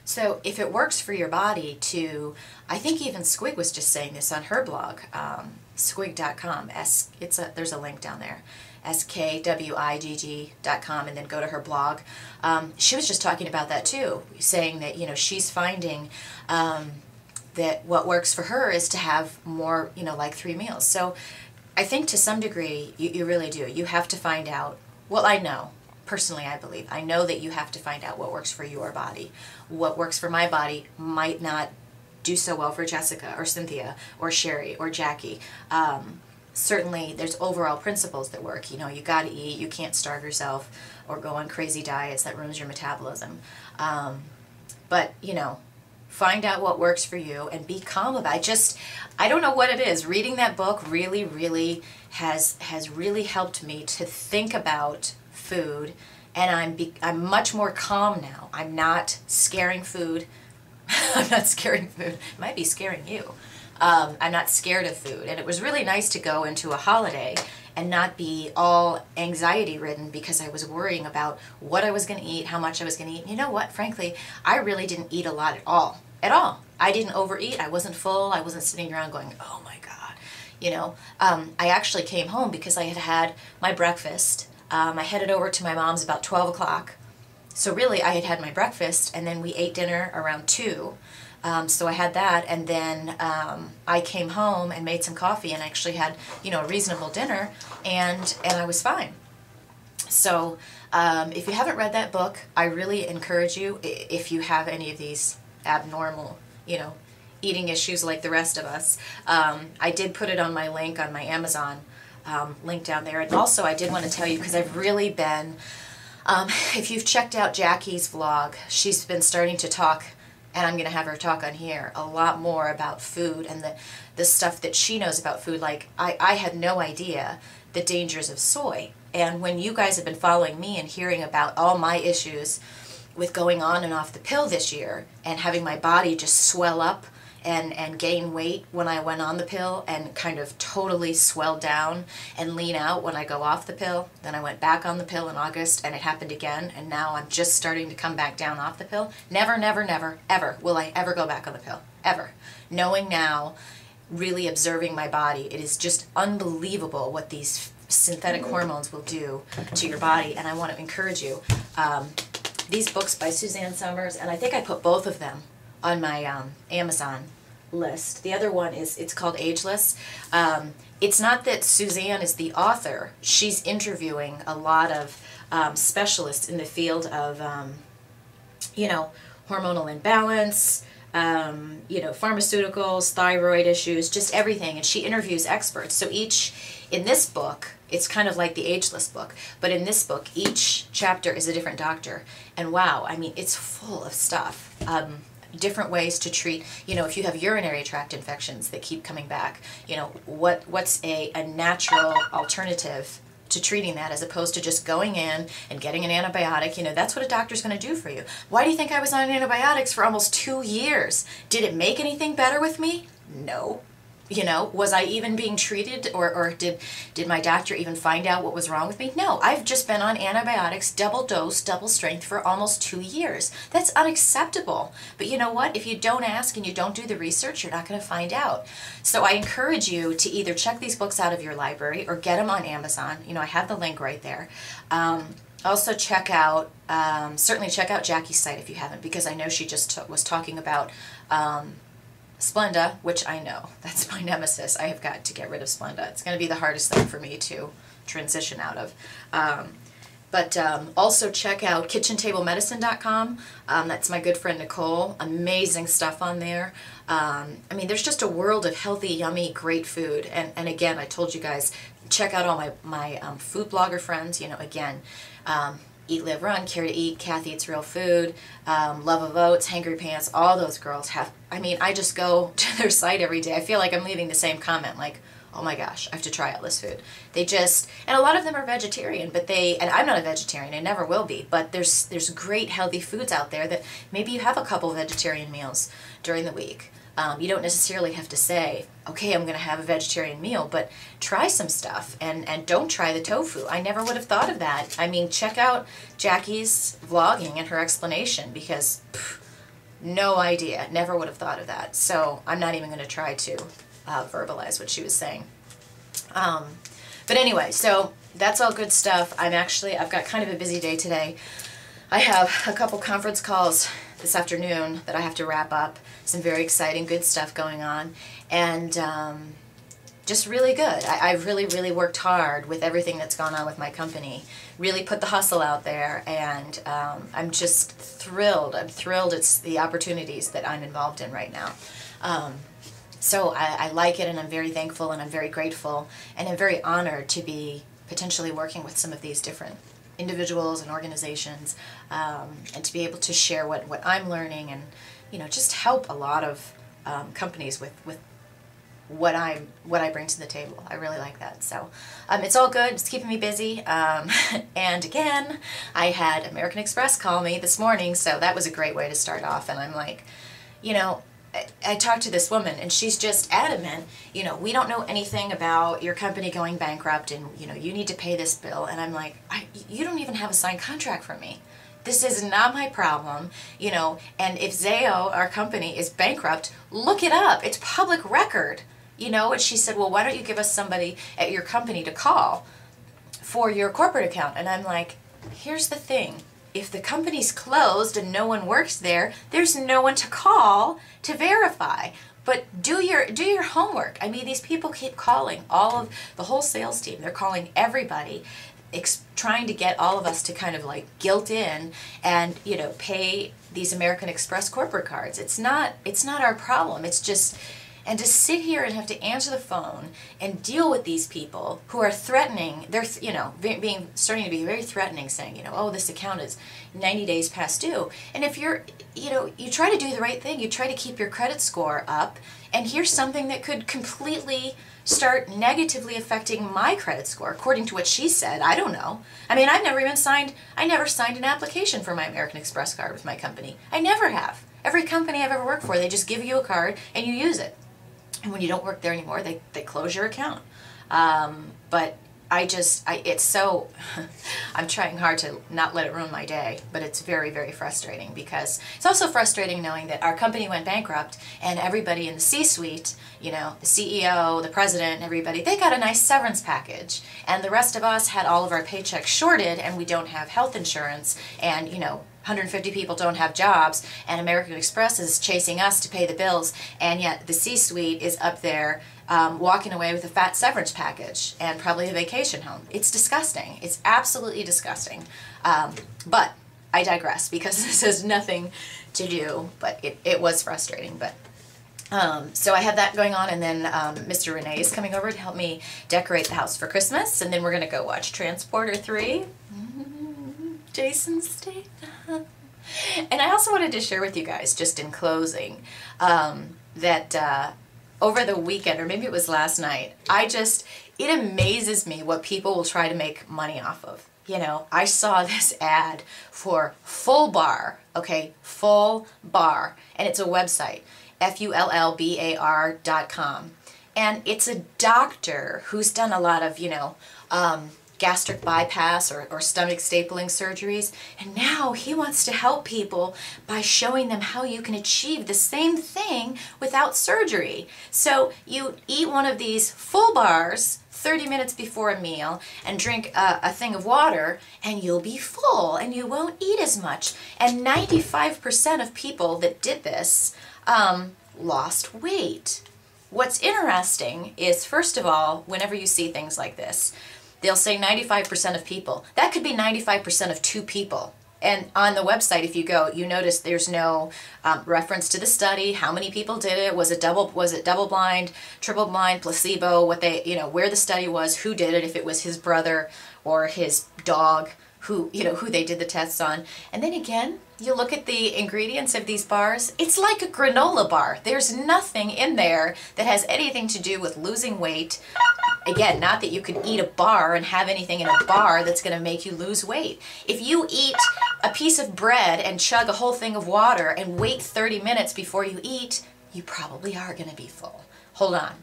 So if it works for your body to, I think even Squig was just saying this on her blog, squig.com. There's a link down there, skwigg.com, and then go to her blog. She was just talking about that too, saying that, she's finding that what works for her is to have more, like 3 meals. So I think to some degree, you really do. You have to find out, well, I know. Personally, I know that you have to find out what works for your body. What works for my body might not do so well for Jessica or Cynthia or Sherry or Jackie. Certainly, there's overall principles that work. You got to eat. You can't starve yourself or go on crazy diets that ruins your metabolism. But, find out what works for you and be calm about it. I don't know what it is. Reading that book really, really has really helped me to think about food, and I'm much more calm now. I'm not scaring food. I'm not scaring food. It might be scaring you. I'm not scared of food, and it was really nice to go into a holiday and not be all anxiety ridden because I was worrying about what I was going to eat, how much I was going to eat. And you know what? Frankly, I really didn't eat a lot at all. At all. I didn't overeat. I wasn't full. I wasn't sitting around going, oh my God. I actually came home because I had my breakfast. I headed over to my mom's about 12 o'clock. So really, I had my breakfast, and then we ate dinner around 2. So I had that, and then I came home and made some coffee and actually had, a reasonable dinner, and I was fine. So if you haven't read that book, I really encourage you, if you have any of these abnormal, eating issues like the rest of us. I did put it on my link on my Amazon link down there. And also I did want to tell you, because I've really been, if you've checked out Jackie's vlog, she's been starting to talk, and I'm going to have her talk on here, a lot more about food and the stuff that she knows about food. Like, I had no idea the dangers of soy. And when you guys have been following me and hearing about all my issues with going on and off the pill this year and having my body just swell up and gain weight when I went on the pill, and kind of totally swell down and lean out when I go off the pill. Then I went back on the pill in August, and it happened again, and now I'm just starting to come back down off the pill. Never, never, never, ever will I ever go back on the pill. Ever. Knowing now, really observing my body, it is just unbelievable what these synthetic hormones will do to your body, and I want to encourage you. These books by Suzanne Somers, and I think I put both of them on my Amazon list. The other one it's called Ageless. It's not that Suzanne is the author. She's interviewing a lot of specialists in the field of, hormonal imbalance, pharmaceuticals, thyroid issues, just everything. And she interviews experts. So in this book, it's kind of like the Ageless book, but in this book, each chapter is a different doctor. And wow, I mean, it's full of stuff. Different ways to treat, if you have urinary tract infections that keep coming back, what's a natural alternative to treating that, as opposed to just going in and getting an antibiotic. That's what a doctor's going to do for you. Why do you think I was on antibiotics for almost 2 years? Did it make anything better with me? No. Was I even being treated, or did my doctor even find out what was wrong with me? No, I've just been on antibiotics, double dose, double strength for almost 2 years. That's unacceptable. But you know what? If you don't ask and you don't do the research, you're not going to find out. So I encourage you to either check these books out of your library or get them on Amazon. I have the link right there. Also certainly check out Jackie's site if you haven't, because I know she just was talking about Splenda, which I know, that's my nemesis. I have got to get rid of Splenda. It's going to be the hardest thing for me to transition out of. But also check out kitchentablemedicine.com. That's my good friend Nicole. Amazing stuff on there. There's just a world of healthy, yummy, great food. And again, I told you guys, check out all my food blogger friends. Eat, Live, Run, Care to Eat, Kathy Eats Real Food, Love of Oats, Hangry Pants, all those girls have, I just go to their site every day. I feel like I'm leaving the same comment, like, oh my gosh, I have to try out this food. And a lot of them are vegetarian, and I'm not a vegetarian, I never will be, but there's great healthy foods out there that maybe you have a couple vegetarian meals during the week. You don't necessarily have to say, okay, I'm going to have a vegetarian meal, but try some stuff, and don't try the tofu. I never would have thought of that. Check out Jackie's vlogging and her explanation, because No idea. Never would have thought of that. So I'm not even going to try to verbalize what she was saying. But anyway, so that's all good stuff. I've got kind of a busy day today. I have a couple conference calls this afternoon that I have to wrap up. Some very exciting, good stuff going on. And just really good. I've really, really worked hard with everything that's gone on with my company. Really put the hustle out there, and I'm just thrilled. I'm thrilled it's the opportunities that I'm involved in right now. So I like it, and I'm very thankful, and I'm very grateful, and I'm very honored to be potentially working with some of these different individuals and organizations, and to be able to share what I'm learning, and just help a lot of companies with what I bring to the table. I really like that. So it's all good. It's keeping me busy. And again, I had American Express call me this morning, so that was a great way to start off. And I'm like, I talked to this woman, and she's just adamant, we don't know anything about your company going bankrupt, and you need to pay this bill. And I'm like, you don't even have a signed contract from me. This is not my problem, and if Zayo, our company, is bankrupt, look it up. It's public record, And she said, well, why don't you give us somebody at your company to call for your corporate account? And I'm like, here's the thing. If the company's closed and no one works there, there's no one to call to verify. But do your homework. I mean, these people keep calling, the whole sales team. They're calling everybody, trying to get all of us to kind of like guilt in and pay these American Express corporate cards. It's not our problem. It's just, and to sit here and have to answer the phone and deal with these people who are threatening, they're starting to be very threatening, saying, oh, this account is 90 days past due. And if you're, you try to do the right thing, you try to keep your credit score up, and here's something that could completely start negatively affecting my credit score, according to what she said. I don't know. I mean, I never signed an application for my American Express card with my company. I never have. Every company I've ever worked for, they just give you a card and you use it. And when you don't work there anymore, they close your account. But it's so, I'm trying hard to not let it ruin my day, but it's very, very frustrating, because it's also frustrating knowing that our company went bankrupt and everybody in the C-suite, the CEO, the president, everybody, they got a nice severance package. And the rest of us had all of our paychecks shorted, and we don't have health insurance, and 150 people don't have jobs, and American Express is chasing us to pay the bills, and yet the C-suite is up there walking away with a fat severance package and probably a vacation home. It's disgusting. It's absolutely disgusting. But I digress, because this has nothing to do, but it was frustrating. But so I had that going on, and then Mr. Renee is coming over to help me decorate the house for Christmas, and then we're going to go watch Transporter 3. Jason Statham. And I also wanted to share with you guys, just in closing, that over the weekend, or maybe it was last night, it amazes me what people will try to make money off of. I saw this ad for Full Bar, okay, Full Bar, and it's a website, FULLBAR.com. And it's a doctor who's done a lot of, gastric bypass or stomach stapling surgeries, and now he wants to help people by showing them how you can achieve the same thing without surgery. So you eat one of these full bars 30 minutes before a meal and drink a thing of water, and you'll be full and you won't eat as much. And 95% of people that did this lost weight. What's interesting is, first of all, whenever you see things like this, they'll say 95% of people. That could be 95% of 2 people. And on the website, if you go, you notice there's no reference to the study, how many people did it, was it double blind, triple blind, placebo, where the study was, who did it, if it was his brother or his dog, who they did the tests on. And then again, you look at the ingredients of these bars, it's like a granola bar. There's nothing in there that has anything to do with losing weight. Again, not that you can eat a bar and have anything in a bar that's going to make you lose weight. If you eat a piece of bread and chug a whole thing of water and wait 30 minutes before you eat, you probably are going to be full. Hold on.